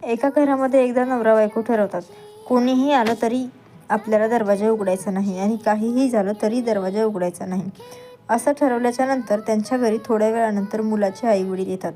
एका घरामध्ये एकदा नवरा बायको ठरवतात, कोणीही आलं तरी आपल्याला दरवाजा उघडायचा नाही आणि काहीही झालं तरी दरवाजा उघडायचा नाही. असं ठरवल्याच्या नंतर त्यांच्या घरी थोड्या वेळानंतर मुलाचे आईवडील येतात.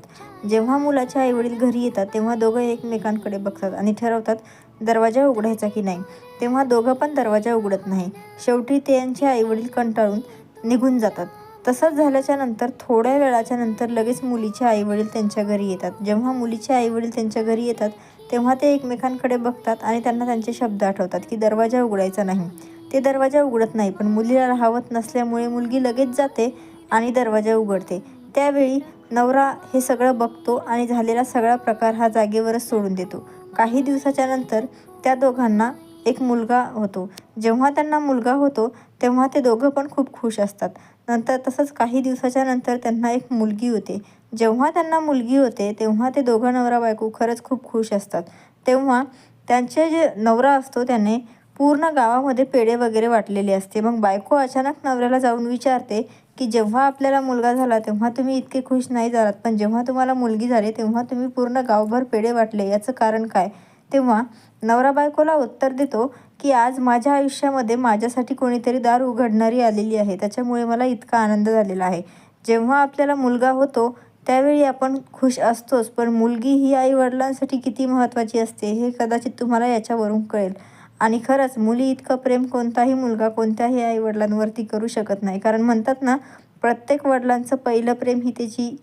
जेव्हा मुलाचे आईवडील घरी येतात तेव्हा दोघं एकमेकांकडे बघतात आणि ठरवतात दरवाजा उघडायचा की नाही. तेव्हा दोघं पण दरवाजा उघडत नाही. शेवटी त्यांचे आईवडील कंटाळून निघून जातात. तसंच झाल्याच्या नंतर थोड्या वेळाच्या नंतर लगेच मुलीचे आईवडील त्यांच्या घरी येतात. जेव्हा मुलीचे आईवडील त्यांच्या घरी येतात तेव्हा ते एकमेकांकडे बघतात आणि त्यांना त्यांचे शब्द आठवतात की दरवाजा उघडायचा नाही. ते दरवाजा उघडत नाही, पण मुलीला राहावत नसल्यामुळे मुलगी लगेच जाते आणि दरवाजा उघडते. त्यावेळी नवरा हे सगळं बघतो आणि झालेला सगळा प्रकार हा जागेवरच सोडून देतो. काही दिवसाच्या नंतर त्या दोघांना एक मुलगा होतो. जेव्हा त्यांना मुलगा होतो तेव्हा ते दोघं पण खूप खुश असतात. नंतर तसंच काही दिवसाच्या नंतर त्यांना एक मुलगी होते. जेव्हा त्यांना मुलगी होते तेव्हा ते दोघं नवरा बायको खरंच खूप खुश असतात. तेव्हा त्यांचे जे नवरा असतो त्याने पूर्ण गावामध्ये पेढे वगैरे वाटलेले असते. मग बायको अचानक नवऱ्याला जाऊन विचारते की जेव्हा आपल्याला मुलगा झाला तेव्हा तुम्ही इतके खुश नाही झालात, पण जेव्हा तुम्हाला मुलगी झाली तेव्हा तुम्ही पूर्ण गावभर पेढे वाटले, याचं कारण काय? तेव्हा नवरा बायकोला उत्तर देतो की आज माझ्या आयुष्यामध्ये माझ्यासाठी कोणीतरी दार उघडणारी आलेली आहे, त्याच्यामुळे मला इतका आनंद झालेला आहे. जेव्हा आपल्याला मुलगा होतो त्यावेळी आपण खुश असतोच, पण मुलगी ही आई-वडिलांसाठी किती महत्त्वाची असते हे कदाचित तुम्हाला याच्यावरून कळेल. आणि खरंच मुली इतकं प्रेम कोणताही मुलगा कोणत्याही आई-वडिलांवरती करू शकत नाही. कारण म्हणतात ना, प्रत्येक वडिलांचं पहिलं प्रेम ही त्याची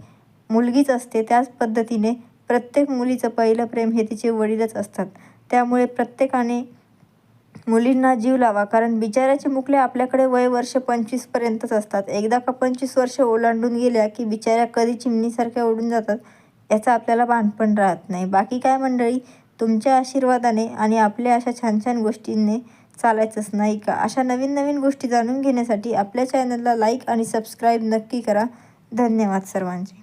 मुलगीच असते. त्याच पद्धतीने प्रत्येक मुलीचं पहिलं प्रेम हे तिचे वडीलच असतात. त्यामुळे प्रत्येकाने मुलींना जीव लावा, कारण बिचाऱ्याचे मुकले आपल्याकडे वय वर्ष 25पर्यंतच असतात. एकदा का 25 वर्ष ओलांडून गेल्या की बिचाऱ्या कधी चिमणीसारख्या उडून जातात याचा आपल्याला भान पण राहत नाही. बाकी काय मंडळी, तुमच्या आशीर्वादाने आणि आपल्या अशा छान छान गोष्टींनी चालायचंच नाही का? अशा नवीन नवीन गोष्टी जाणून घेण्यासाठी आपल्या चॅनलला लाईक आणि सबस्क्राईब नक्की करा. धन्यवाद सर्वांचे.